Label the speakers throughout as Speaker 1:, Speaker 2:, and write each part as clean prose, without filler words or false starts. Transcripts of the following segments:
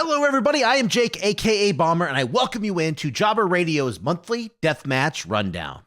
Speaker 1: Hello, everybody. I am Jake, aka Bomber, and I welcome you into Jobber Radio's monthly Deathmatch Rundown.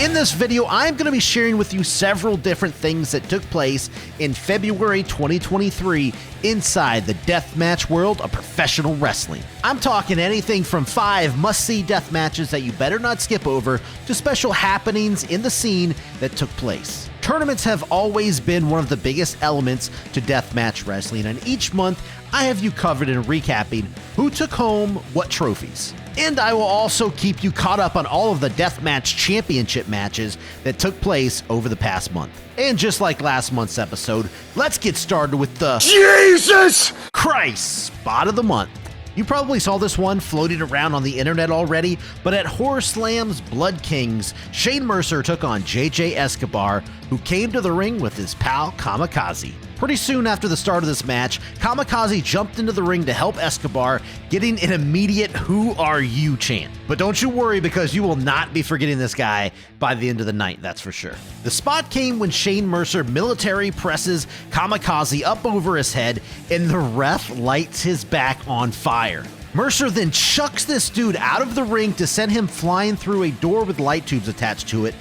Speaker 1: In this video, I'm going to be sharing with you several different things that took place in February 2023 inside the deathmatch world of professional wrestling. I'm talking anything from 5 must-see death matches that you better not skip over to special happenings in the scene that took place. Tournaments have always been one of the biggest elements to deathmatch wrestling, and each month I have you covered in recapping who took home what trophies. And I will also keep you caught up on all of the Deathmatch Championship matches that took place over the past month. And just like last month's episode, let's get started with the Jesus Christ Spot of the Month. You probably saw this one floating around on the internet already, but at Horror Slam's Blood Kings, Shane Mercer took on JJ Escobar, who came to the ring with his pal Kamikaze. Pretty soon after the start of this match, Kamikaze jumped into the ring to help Escobar, getting an immediate "Who are you?" chant. But don't you worry, because you will not be forgetting this guy by the end of the night, that's for sure. The spot came when Shane Mercer military presses Kamikaze up over his head, and the ref lights his back on fire. Mercer then chucks this dude out of the ring to send him flying through a door with light tubes attached to it,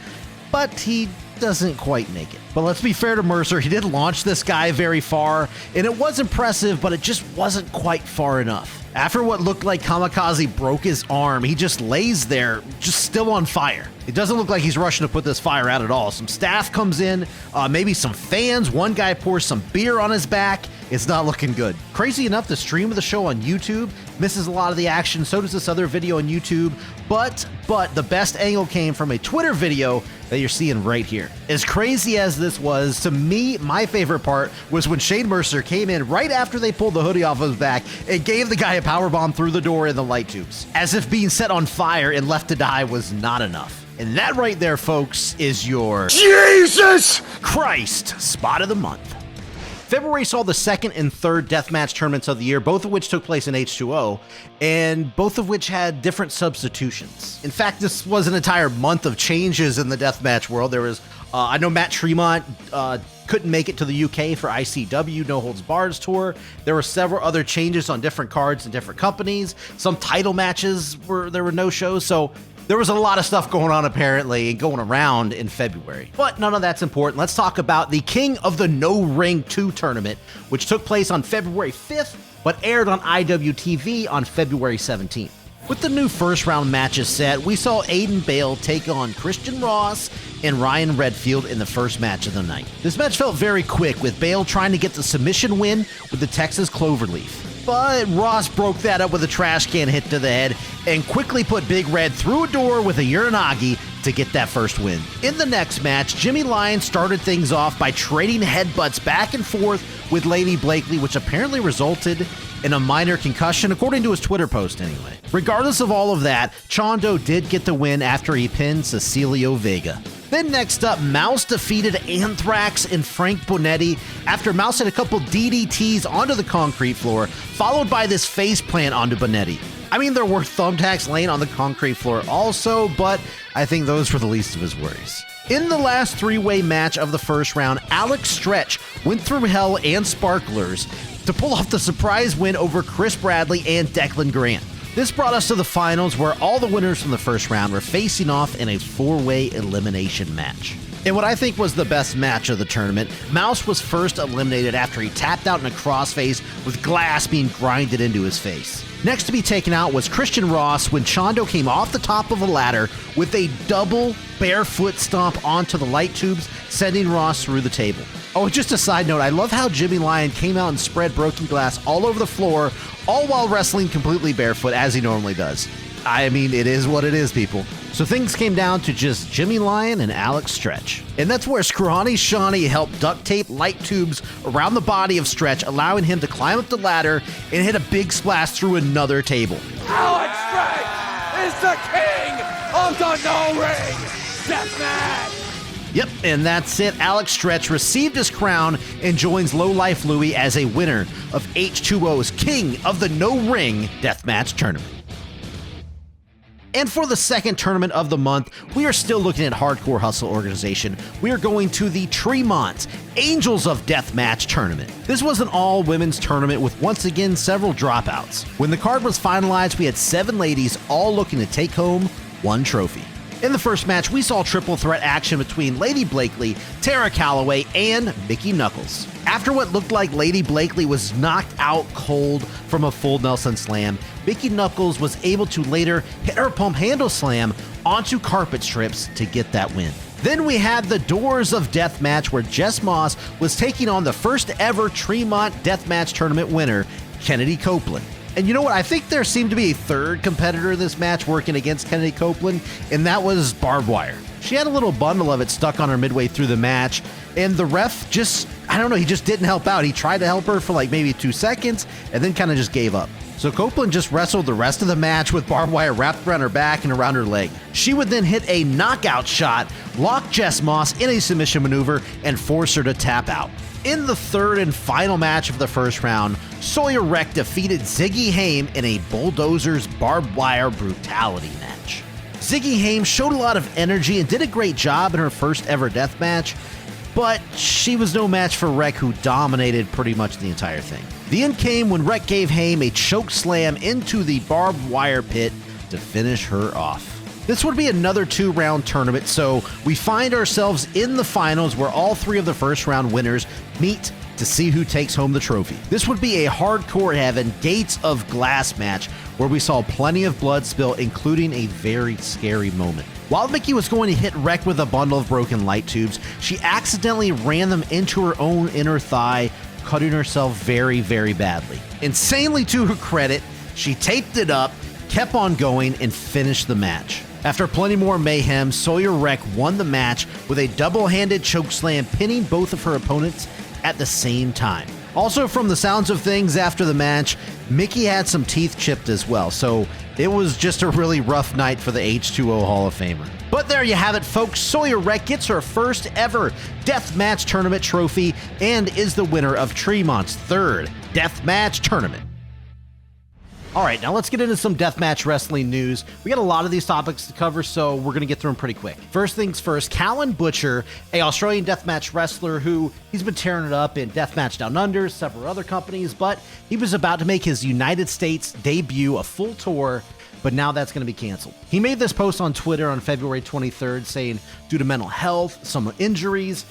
Speaker 1: but he doesn't quite make it. But let's be fair to Mercer, he did launch this guy very far, and it was impressive, but it just wasn't quite far enough. After what looked like Kamikaze broke his arm, he just lays there, just still on fire. It doesn't look like he's rushing to put this fire out at all. Some staff comes in, maybe some fans. One guy pours some beer on his back. It's not looking good. Crazy enough, the stream of the show on YouTube misses a lot of the action. So does this other video on YouTube. But the best angle came from a Twitter video that you're seeing right here. As crazy as this was, to me, my favorite part was when Shane Mercer came in right after they pulled the hoodie off his back and gave the guy a powerbomb through the door in the light tubes, as if being set on fire and left to die was not enough. And that right there, folks, is your Jesus Christ Spot of the Month. February saw the second and third deathmatch tournaments of the year, both of which took place in H2O, and both of which had different substitutions. In fact, this was an entire month of changes in the deathmatch world. There was, I know Matt Tremont couldn't make it to the UK for ICW No Holds Barred tour. There were several other changes on different cards and different companies. Some title matches there were no shows, so there was a lot of stuff going on apparently and going around in February. But none of that's important. Let's talk about the King of the No Ring 2 tournament, which took place on February 5th, but aired on IWTV on February 17th. With the new first round matches set, we saw Aiden Bale take on Christian Ross and Ryan Redfield in the first match of the night. This match felt very quick, with Bale trying to get the submission win with the Texas Cloverleaf. But Ross broke that up with a trash can hit to the head and quickly put Big Red through a door with a Uranagi to get that first win. In the next match, Jimmy Lyon started things off by trading headbutts back and forth with Lady Blakely, which apparently resulted in a minor concussion, according to his Twitter post anyway. Regardless of all of that, Chondo did get the win after he pinned Cecilio Vega. Then next up, Mouse defeated Anthrax and Frank Bonetti after Mouse had a couple DDTs onto the concrete floor, followed by this face plant onto Bonetti. I mean, there were thumbtacks laying on the concrete floor also, but I think those were the least of his worries. In the last three-way match of the first round, Alex Stretch went through hell and sparklers to pull off the surprise win over Chris Bradley and Declan Grant. This brought us to the finals, where all the winners from the first round were facing off in a 4-way elimination match. In what I think was the best match of the tournament, Mouse was first eliminated after he tapped out in a crossface with glass being grinded into his face. Next to be taken out was Christian Ross when Chondo came off the top of a ladder with a double barefoot stomp onto the light tubes, sending Ross through the table. Oh, just a side note, I love how Jimmy Lyon came out and spread broken glass all over the floor, all while wrestling completely barefoot, as he normally does. I mean, it is what it is, people. So things came down to just Jimmy Lyon and Alex Stretch. And that's where Scrawny Shawnee helped duct tape light tubes around the body of Stretch, allowing him to climb up the ladder and hit a big splash through another table.
Speaker 2: Alex Stretch is the king of the No Ring Deathmatch!
Speaker 1: Yep, and that's it. Alex Stretch received his crown and joins Low Life Louie as a winner of H2O's King of the No Ring Deathmatch Tournament. And for the second tournament of the month, we are still looking at Hardcore Hustle organization. We are going to the Tremont Angels of Deathmatch tournament. This was an all-women's tournament with once again several dropouts. When the card was finalized, we had 7 ladies all looking to take home 1 trophy. In the first match, we saw triple threat action between Lady Blakely, Tara Calloway, and Mickey Knuckles. After what looked like Lady Blakely was knocked out cold from a full Nelson slam, Mickey Knuckles was able to later hit her pump handle slam onto carpet strips to get that win. Then we had the Doors of Deathmatch, where Jess Moss was taking on the first ever Tremont Deathmatch tournament winner, Kennedy Copeland. And you know what? I think there seemed to be a third competitor in this match working against Kennedy Copeland, and that was Barbed Wire. She had a little bundle of it stuck on her midway through the match, and the ref just, I don't know, he just didn't help out. He tried to help her for like maybe 2 seconds, and then kind of just gave up. So Copeland just wrestled the rest of the match with barbed wire wrapped around her back and around her leg. She would then hit a knockout shot, lock Jess Moss in a submission maneuver, and force her to tap out. In the third and final match of the first round, Sawyer Wreck defeated Ziggy Haim in a Bulldozer's barbed wire brutality match. Ziggy Haim showed a lot of energy and did a great job in her first ever death match, but she was no match for Wreck, who dominated pretty much the entire thing. The end came when Wreck gave Haim a choke slam into the barbed wire pit to finish her off. This would be another 2-round tournament, so we find ourselves in the finals where all 3 of the first round winners meet to see who takes home the trophy. This would be a hardcore heaven Gates of Glass match where we saw plenty of blood spill, including a very scary moment. While Mickey was going to hit Wreck with a bundle of broken light tubes, she accidentally ran them into her own inner thigh, cutting herself very, very badly. Insanely to her credit, she taped it up, kept on going, and finished the match. After plenty more mayhem, Sawyer Wreck won the match with a double-handed chokeslam, pinning both of her opponents at the same time. Also, from the sounds of things after the match, Mickey had some teeth chipped as well, so it was just a really rough night for the H2O Hall of Famer. But there you have it, folks. Sawyer Wreck gets her first ever Deathmatch Tournament trophy and is the winner of Tremont's 3rd Deathmatch Tournament. All right, now let's get into some deathmatch wrestling news. We got a lot of these topics to cover, so we're going to get through them pretty quick. First things first, Callan Butcher, an Australian deathmatch wrestler who he's been tearing it up in Deathmatch Down Under, several other companies, but he was about to make his United States debut, a full tour, but now that's going to be canceled. He made this post on Twitter on February 23rd saying, due to mental health, some injuries,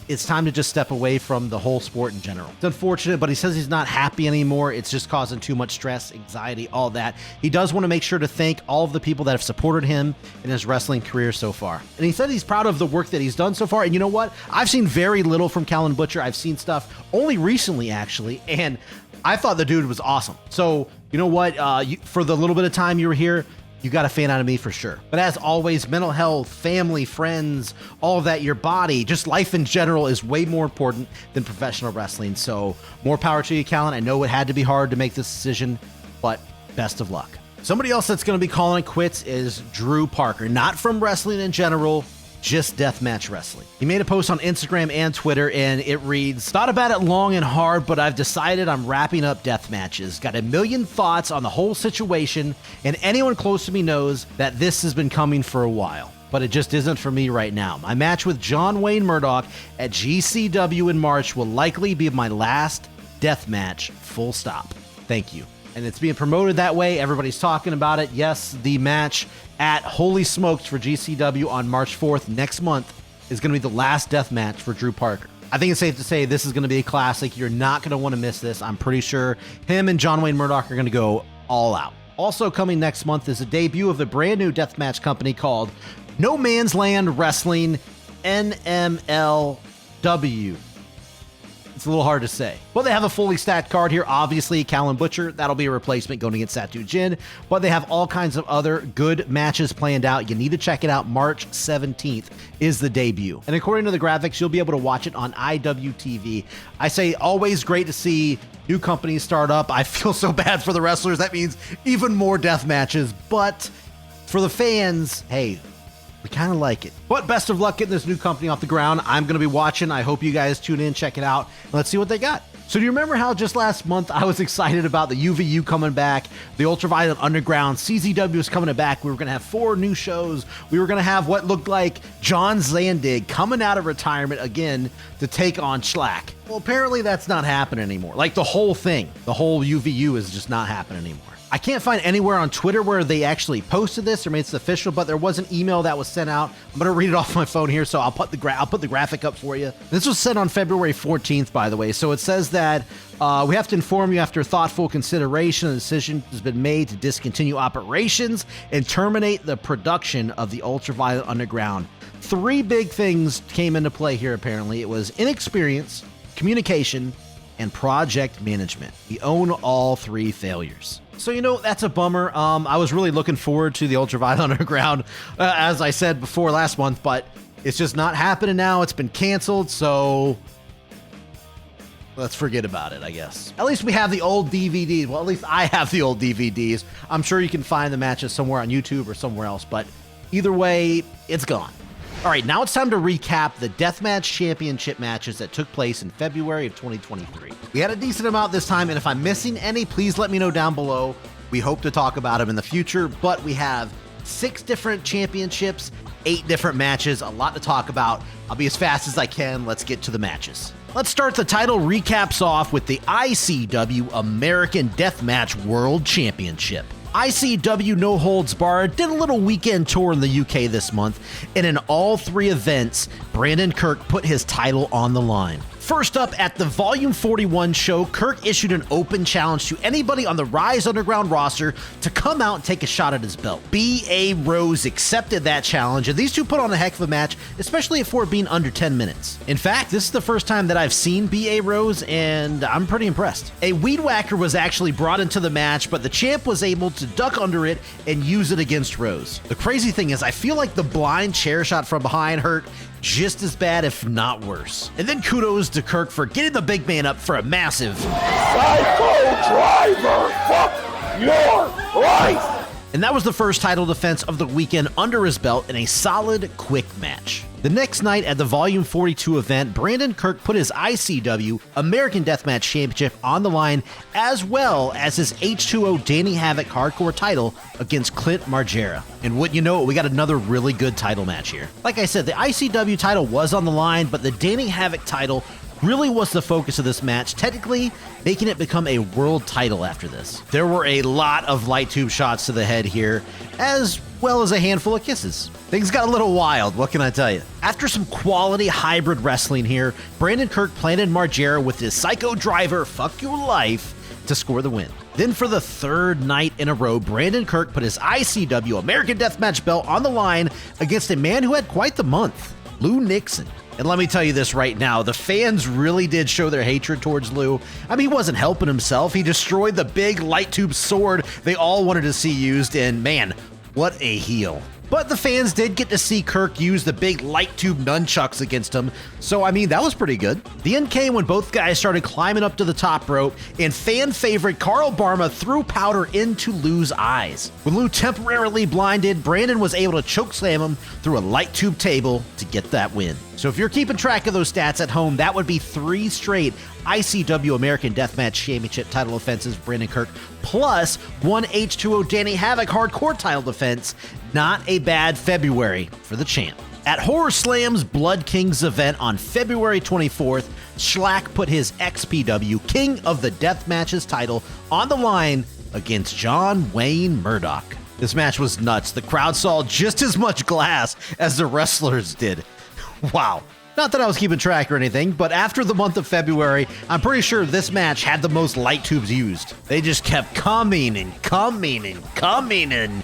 Speaker 1: it's time to just step away from the whole sport in general. It's unfortunate, but he says he's not happy anymore. It's just causing too much stress, anxiety, all that. He does want to make sure to thank all of the people that have supported him in his wrestling career so far. And he said he's proud of the work that he's done so far. And you know what? I've seen very little from Callan Butcher. I've seen stuff only recently, actually, and I thought the dude was awesome. So, you know what? For the little bit of time you were here, you got a fan out of me for sure. But as always, mental health, family, friends, all of that, your body, just life in general is way more important than professional wrestling. So more power to you, Callan. I know it had to be hard to make this decision, but best of luck. Somebody else that's going to be calling it quits is Drew Parker, not from wrestling in general, just deathmatch wrestling. He made a post on Instagram and Twitter, and it reads, "Thought about it long and hard, but I've decided I'm wrapping up death matches. Got a million thoughts on the whole situation, and anyone close to me knows that this has been coming for a while. But it just isn't for me right now. My match with John Wayne Murdoch at GCW in March will likely be my last death match, full stop. Thank you." And it's being promoted that way. Everybody's talking about it. Yes, the match at Holy Smokes for GCW on March 4th next month is going to be the last death match for Drew Parker. I think it's safe to say this is going to be a classic. You're not going to want to miss this. I'm pretty sure him and John Wayne Murdoch are going to go all out. Also coming next month is a debut of a brand new deathmatch company called No Man's Land Wrestling, NMLW. It's a little hard to say. Well, they have a fully stacked card here. Obviously, Callan Butcher, that'll be a replacement going against Satu Jin. But they have all kinds of other good matches planned out. You need to check it out. March 17th is the debut. And according to the graphics, you'll be able to watch it on IWTV. I say always great to see new companies start up. I feel so bad for the wrestlers. That means even more death matches. But for the fans, hey, We kind of like it. But best of luck getting this new company off the ground. I'm going to be watching. I hope you guys tune in, check it out, and let's see what they got. So do you remember how just last month I was excited about the UVU coming back, the Ultraviolet Underground, CZW was coming back, we were going to have 4 new shows, we were going to have what looked like John Zandig coming out of retirement again to take on Schlack. Well, apparently that's not happening anymore. Like the whole thing, the whole UVU is just not happening anymore. I can't find anywhere on Twitter where they actually posted this or made it official, but there was an email that was sent out. I'm going to read it off my phone here, so I'll put the graphic up for you. This was sent on February 14th, by the way. So it says that we have to inform you after thoughtful consideration, a decision has been made to discontinue operations and terminate the production of the Ultraviolet Underground. 3 big things came into play here, apparently. It was inexperience, communication, and project management. We own all 3 failures. So, you know, that's a bummer. I was really looking forward to the Ultraviolet Underground, as I said before last month, but it's just not happening now. It's been canceled, so let's forget about it, I guess. At least we have the old DVDs. Well, at least I have the old DVDs. I'm sure you can find the matches somewhere on YouTube or somewhere else, but either way, it's gone. All right, now it's time to recap the Deathmatch Championship matches that took place in February of 2023. We had a decent amount this time, and if I'm missing any, please let me know down below. We hope to talk about them in the future, but we have 6 different championships, 8 different matches, a lot to talk about. I'll be as fast as I can. Let's get to the matches. Let's start the title recaps off with the ICW American Deathmatch World Championship. ICW No Holds Barred did a little weekend tour in the UK this month, and in all 3 events, Brandon Kirk put his title on the line. First up, at the Volume 41 show, Kirk issued an open challenge to anybody on the Rise Underground roster to come out and take a shot at his belt. B.A. Rose accepted that challenge, and these two put on a heck of a match, especially for it being under 10 minutes. In fact, this is the first time that I've seen B.A. Rose, and I'm pretty impressed. A Weed Whacker was actually brought into the match, but the champ was able to duck under it and use it against Rose. The crazy thing is, I feel like the blind chair shot from behind hurt just as bad, if not worse. And then kudos to Kirk for getting the big man up for a massive Psycho Driver, fuck your life. And that was the first title defense of the weekend under his belt in a solid, quick match. The next night at the Volume 42 event, Brandon Kirk put his ICW American Deathmatch Championship on the line, as well as his H2O Danny Havoc Hardcore title against Clint Margera. And wouldn't you know it, we got another really good title match here. Like I said, the ICW title was on the line, but the Danny Havoc title really was the focus of this match, technically making it become a world title after this. There were a lot of light tube shots to the head here, as well as a handful of kisses. Things got a little wild, what can I tell you? After some quality hybrid wrestling here, Brandon Kirk planted Margera with his Psycho Driver, fuck your life, to score the win. Then for the 3rd night in a row, Brandon Kirk put his ICW American Deathmatch belt on the line against a man who had quite the month, Lou Nixon. And let me tell you this right now, the fans really did show their hatred towards Lou. I mean, he wasn't helping himself. He destroyed the big light tube sword they all wanted to see used, and man, what a heel. But the fans did get to see Kirk use the big light tube nunchucks against him, so I mean, that was pretty good. The end came when both guys started climbing up to the top rope, and fan favorite Carl Barma threw powder into Lou's eyes. When Lou temporarily blinded, Brandon was able to chokeslam him through a light tube table to get that win. So if you're keeping track of those stats at home, that would be 3 straight ICW American Deathmatch Championship title defenses, Brandon Kirk, plus 1 H2O Danny Havoc Hardcore title defense. Not a bad February for the champ. At Horror Slam's Blood Kings event on February 24th, Schlack put his XPW King of the Deathmatches title on the line against John Wayne Murdoch. This match was nuts. The crowd saw just as much glass as the wrestlers did. Wow. Not that I was keeping track or anything, but after the month of February, I'm pretty sure this match had the most light tubes used. They just kept coming and coming and coming and...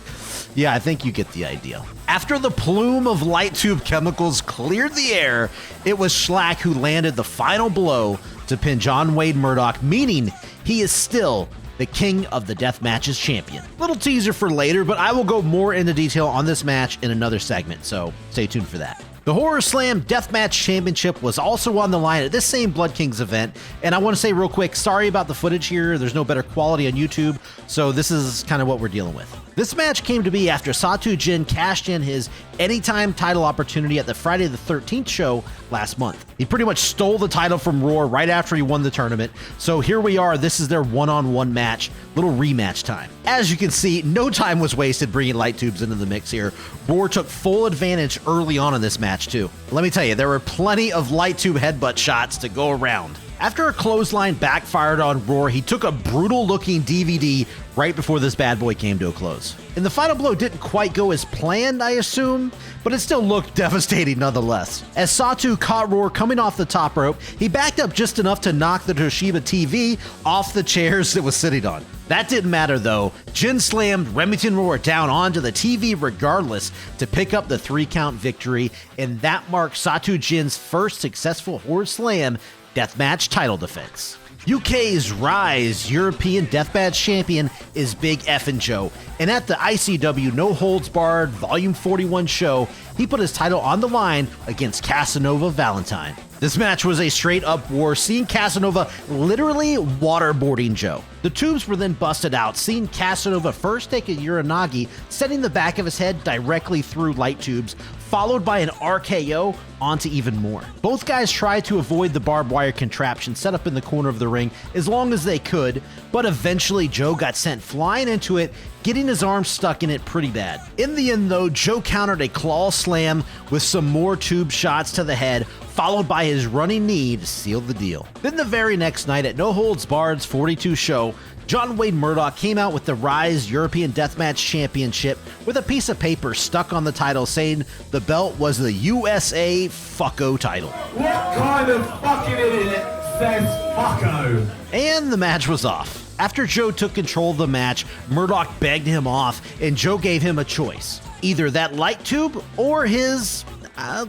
Speaker 1: yeah, I think you get the idea. After the plume of light tube chemicals cleared the air, it was Schlack who landed the final blow to pin John Wayne Murdoch, meaning he is still the King of the Deathmatches champion. Little teaser for later, but I will go more into detail on this match in another segment, so stay tuned for that. The Horror Slam Deathmatch Championship was also on the line at this same Blood Kings event, and I want to say real quick, sorry about the footage here. There's no better quality on YouTube, so this is kind of what we're dealing with. This match came to be after Satu Jin cashed in his anytime title opportunity at the Friday the 13th show last month. He pretty much stole the title from Roar right after he won the tournament, so here we are, this is their one-on-one match, little rematch time. As you can see, no time was wasted bringing light tubes into the mix here. Roar took full advantage early on in this match too. Let me tell you, there were plenty of light tube headbutt shots to go around. After a clothesline backfired on Roar, he took a brutal-looking DVD right before this bad boy came to a close. And the final blow didn't quite go as planned, I assume, but it still looked devastating nonetheless. As Satu caught Roar coming off the top rope, he backed up just enough to knock the Toshiba TV off the chairs it was sitting on. That didn't matter though. Jin slammed Remington Roar down onto the TV regardless to pick up the 3-count victory, and that marked Satu Jin's first successful Horde Slam Deathmatch title defense. UK's Rise European Deathmatch champion is Big Effin' Joe, and at the ICW No Holds Barred Volume 41 show, he put his title on the line against Casanova Valentine. This match was a straight-up war, seeing Casanova literally waterboarding Joe. The tubes were then busted out, seeing Casanova first take a Uranagi, sending the back of his head directly through light tubes, followed by an RKO onto even more. Both guys tried to avoid the barbed wire contraption set up in the corner of the ring as long as they could, but eventually Joe got sent flying into it, getting his arm stuck in it pretty bad. In the end though, Joe countered a claw slam with some more tube shots to the head, followed by his running knee to seal the deal. Then the very next night at No Holds Barred's 42 show, John Wayne Murdoch came out with the Rise European Deathmatch Championship with a piece of paper stuck on the title saying the belt was the USA Fucko title.
Speaker 2: What kind of fucking idiot says fucko?
Speaker 1: And the match was off. After Joe took control of the match, Murdoch begged him off, and Joe gave him a choice. Either that light tube or his,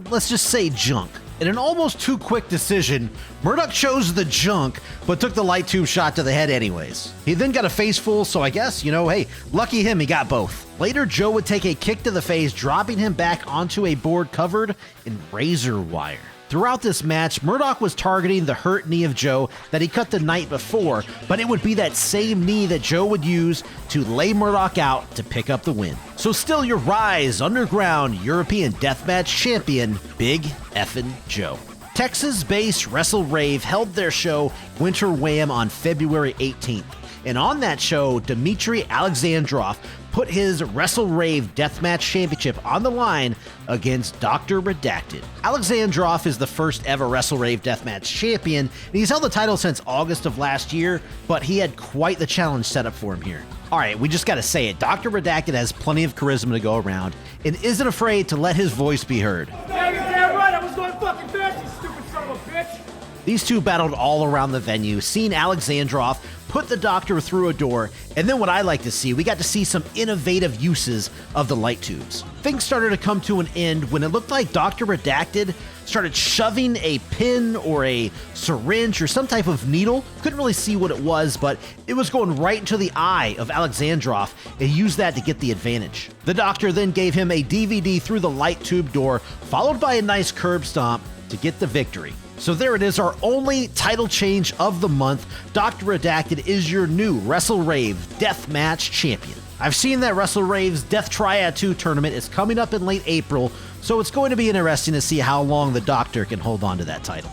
Speaker 1: let's just say junk. In an almost too quick decision, Murdoch chose the junk, but took the light tube shot to the head anyways. He then got a face full, so I guess, hey, lucky him, he got both. Later, Joe would take a kick to the face, dropping him back onto a board covered in razor wire. Throughout this match, Murdoch was targeting the hurt knee of Joe that he cut the night before, but it would be that same knee that Joe would use to lay Murdoch out to pick up the win. So still your Rise Underground European Deathmatch champion, Big Effin' Joe. Texas-based Wrestle Rave held their show Winter Wham on February 18th. And on that show, Dmitry Alexandrov put his Wrestle Rave Deathmatch Championship on the line against Dr. Redacted. Alexandrov is the first ever Wrestle Rave Deathmatch champion, and he's held the title since August of last year, but he had quite the challenge set up for him here. Alright, we just gotta say it, Dr. Redacted has plenty of charisma to go around, and isn't afraid to let his voice be heard.
Speaker 2: Yeah, you're damn right, I was going fucking fast, you stupid son of a bitch!
Speaker 1: These two battled all around the venue, seeing Alexandrov put the Doctor through a door, and then what I like to see, we got to see some innovative uses of the light tubes. Things started to come to an end when it looked like Dr. Redacted started shoving a pin or a syringe or some type of needle. Couldn't really see what it was, but it was going right into the eye of Alexandrov, and he used that to get the advantage. The Doctor then gave him a DVD through the light tube door, followed by a nice curb stomp to get the victory. So there it is, our only title change of the month. Dr. Redacted is your new Wrestle Rave Deathmatch champion. I've seen that Wrestle Rave's Death Triad 2 tournament is coming up in late April, so it's going to be interesting to see how long the Doctor can hold on to that title.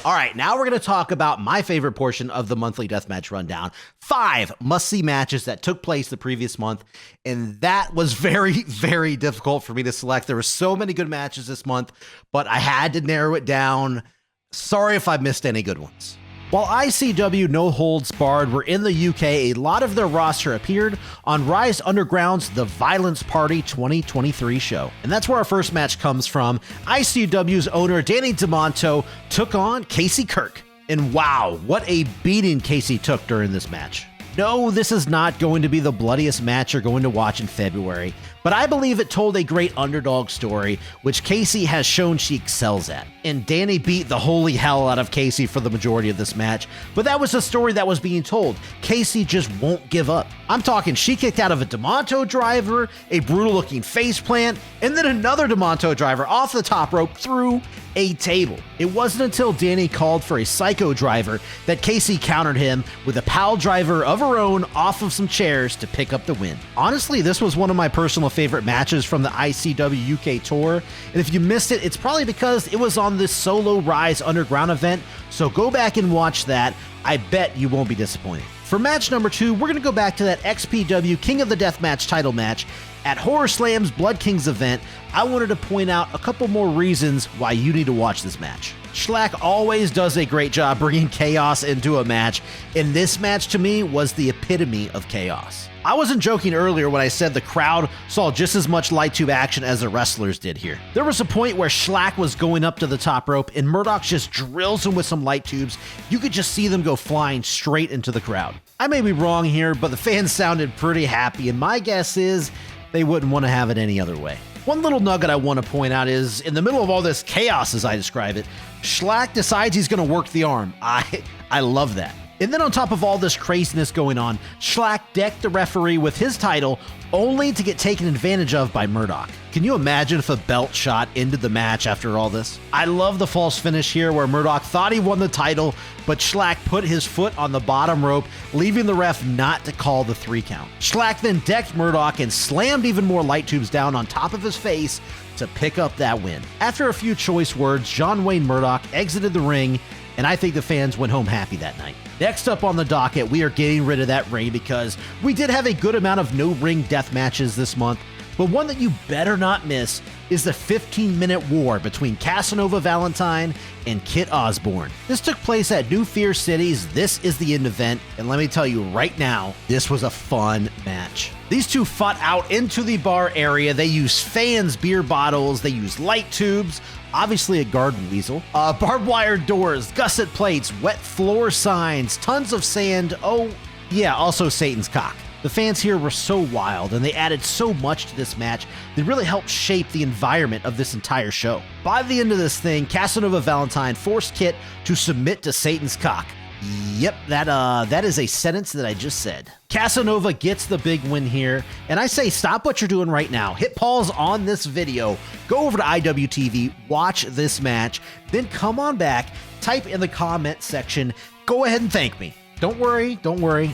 Speaker 1: All right, now we're going to talk about my favorite portion of the monthly Deathmatch Rundown. 5 must-see matches that took place the previous month, and that was very, very difficult for me to select. There were so many good matches this month, but I had to narrow it down. Sorry if I missed any good ones. While ICW No Holds Barred were in the UK, a lot of their roster appeared on Rise Underground's The Violence Party 2023 show. And that's where our first match comes from. ICW's owner, Danny DeMonto, took on Casey Kirk. And wow, what a beating Casey took during this match. No, this is not going to be the bloodiest match you're going to watch in February, but I believe it told a great underdog story, which Casey has shown she excels at. And Danny beat the holy hell out of Casey for the majority of this match, but that was the story that was being told. Casey just won't give up. I'm talking she kicked out of a DeMonto driver, a brutal looking face plant, and then another DeMonto driver off the top rope through a table. It wasn't until Danny called for a psycho driver that Casey countered him with a pile driver of her own off of some chairs to pick up the win. Honestly, this was one of my personal favorite matches from the ICW UK tour, and if you missed it, it's probably because it was on this solo Rise Underground event, so go back and watch that. I bet you won't be disappointed. For match number 2, we're going to go back to that XPW King of the Deathmatch title match at Horror Slam's Blood Kings event. I wanted to point out a couple more reasons why you need to watch this match. Schlack always does a great job bringing chaos into a match, and this match to me was the epitome of chaos. I wasn't joking earlier when I said the crowd saw just as much light tube action as the wrestlers did here. There was a point where Schlack was going up to the top rope and Murdoch just drills him with some light tubes. You could just see them go flying straight into the crowd. I may be wrong here, but the fans sounded pretty happy, and my guess is they wouldn't want to have it any other way. One little nugget I want to point out is, in the middle of all this chaos as I describe it, Schlack decides he's going to work the arm. I love that. And then on top of all this craziness going on, Schlack decked the referee with his title only to get taken advantage of by Murdoch. Can you imagine if a belt shot ended the match after all this? I love the false finish here where Murdoch thought he won the title, but Schlack put his foot on the bottom rope, leaving the ref not to call the 3 count. Schlack then decked Murdoch and slammed even more light tubes down on top of his face to pick up that win. After a few choice words, John Wayne Murdoch exited the ring, and I think the fans went home happy that night. Next up on the docket, we are getting rid of that ring because we did have a good amount of no-ring death matches this month, but one that you better not miss is the 15-minute war between Casanova Valentine and Kit Osborne. This took place at New Fear City's This Is the End event, and let me tell you right now, this was a fun match. These two fought out into the bar area. They used fans, beer bottles, they used light tubes, obviously a garden weasel, barbed wire doors, gusset plates, wet floor signs, tons of sand, oh yeah, also Satan's cock. The fans here were so wild, and they added so much to this match that really helped shape the environment of this entire show. By the end of this thing, Casanova Valentine forced Kit to submit to Satan's cock. Yep, that is a sentence that I just said. Casanova gets the big win here, and I say stop what you're doing right now. Hit pause on this video, go over to IWTV, watch this match, then come on back, type in the comment section, go ahead and thank me. Don't worry,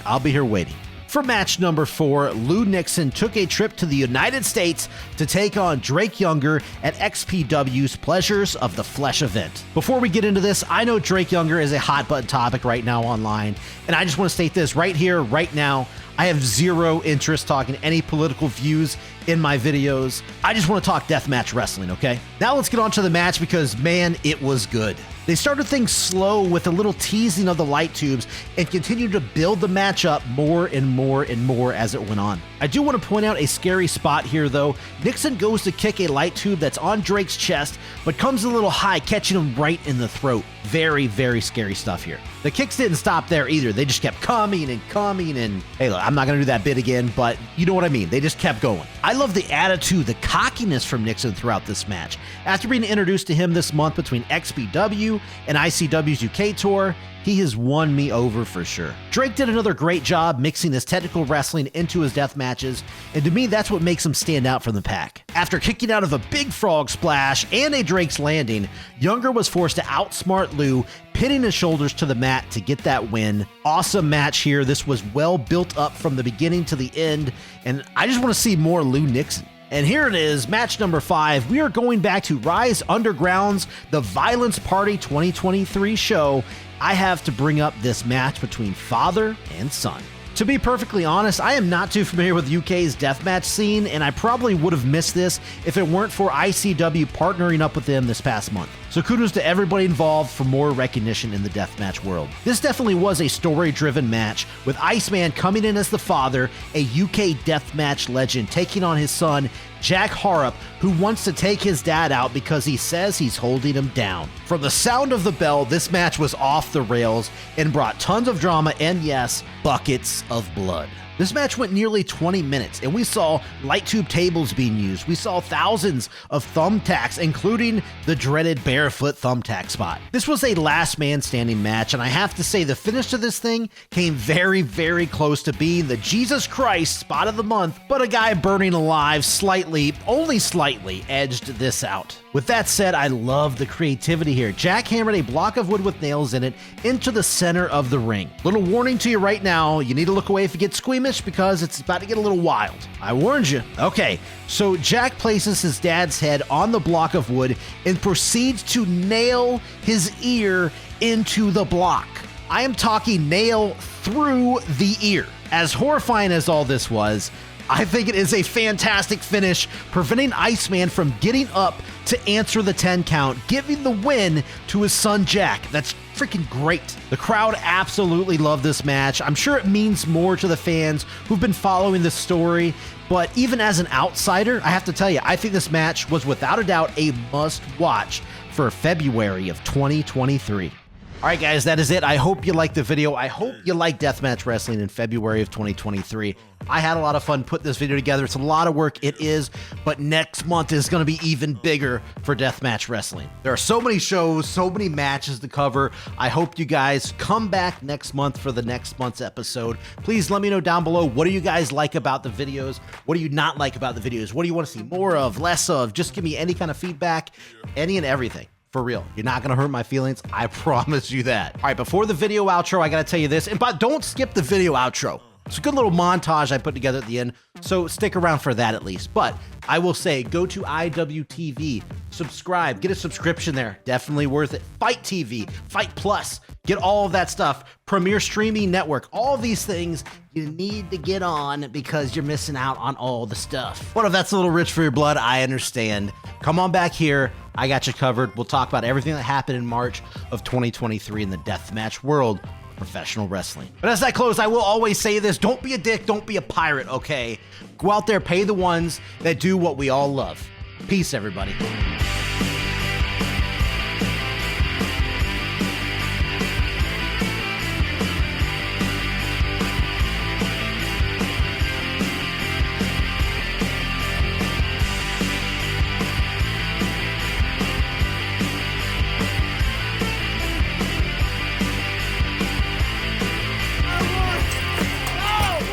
Speaker 1: I'll be here waiting. For match number 4, Lou Nixon took a trip to the United States to take on Drake Younger at XPW's Pleasures of the Flesh event. Before we get into this, I know Drake Younger is a hot button topic right now online, and I just want to state this right here, right now. I have zero interest talking any political views in my videos. I just want to talk deathmatch wrestling, okay? Now let's get on to the match because, man, it was good. They started things slow with a little teasing of the light tubes and continued to build the match up more and more and more as it went on. I do want to point out a scary spot here, though. Nixon goes to kick a light tube that's on Drake's chest, but comes a little high, catching him right in the throat. Very, very scary stuff here. The kicks didn't stop there either. They just kept coming and coming, and hey, look, I'm not going to do that bit again, but you know what I mean. They just kept going. I love the attitude, the cockiness from Nixon throughout this match. After being introduced to him this month between XPW and ICW's UK tour, he has won me over for sure. Drake did another great job mixing his technical wrestling into his death matches, and to me, that's what makes him stand out from the pack. After kicking out of a big frog splash and a Drake's landing, Younger was forced to outsmart Lou, pinning his shoulders to the mat to get that win. Awesome match here. This was well built up from the beginning to the end, and I just want to see more Lou Nixon. And here it is, match number 5. We are going back to Rise Underground's The Violence Party 2023 show. I have to bring up this match between father and son. To be perfectly honest, I am not too familiar with UK's deathmatch scene, and I probably would have missed this if it weren't for ICW partnering up with them this past month. So kudos to everybody involved for more recognition in the deathmatch world. This definitely was a story-driven match, with Iceman coming in as the father, a UK deathmatch legend, taking on his son, Jack Harrop, who wants to take his dad out because he says he's holding him down. From the sound of the bell, this match was off the rails and brought tons of drama and, yes, buckets of blood. This match went nearly 20 minutes, and we saw light tube tables being used. We saw thousands of thumbtacks, including the dreaded barefoot thumbtack spot. This was a last man standing match, and I have to say the finish to this thing came very, very close to being the Jesus Christ spot of the month, but a guy burning alive slightly, only slightly, edged this out. With that said, I love the creativity here. Jack hammered a block of wood with nails in it into the center of the ring. Little warning to you right now, you need to look away if you get squeamish because it's about to get a little wild. I warned you. Okay, so Jack places his dad's head on the block of wood and proceeds to nail his ear into the block. I am talking nail through the ear. As horrifying as all this was, I think it is a fantastic finish, preventing Iceman from getting up to answer the 10 count, giving the win to his son Jack. That's freaking great. The crowd absolutely loved this match. I'm sure it means more to the fans who've been following this story, but even as an outsider, I have to tell you, I think this match was without a doubt a must-watch for February of 2023. All right, guys, that is it. I hope you liked the video. I hope you like Deathmatch Wrestling in February of 2023. I had a lot of fun putting this video together. It's a lot of work, it is, but next month is going to be even bigger for Deathmatch Wrestling. There are so many shows, so many matches to cover. I hope you guys come back next month for the next month's episode. Please let me know down below, what do you guys like about the videos? What do you not like about the videos? What do you want to see more of, less of? Just give me any kind of feedback, any and everything. For real, you're not gonna hurt my feelings. I promise you that. All right, before the video outro, I gotta tell you this, but don't skip the video outro. It's a good little montage I put together at the end, so stick around for that at least. But I will say, go to IWTV, subscribe, get a subscription there. Definitely worth it. Fight TV, Fight Plus, get all of that stuff. Premier Streaming Network, all these things you need to get on because you're missing out on all the stuff. What if that's a little rich for your blood? I understand. Come on back here. I got you covered. We'll talk about everything that happened in March of 2023 in the deathmatch world of professional wrestling. But as I close, I will always say this: don't be a dick, don't be a pirate, okay? Go out there, pay the ones that do what we all love. Peace, everybody.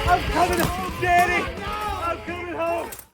Speaker 2: I'm coming home, Daddy! I'm coming home!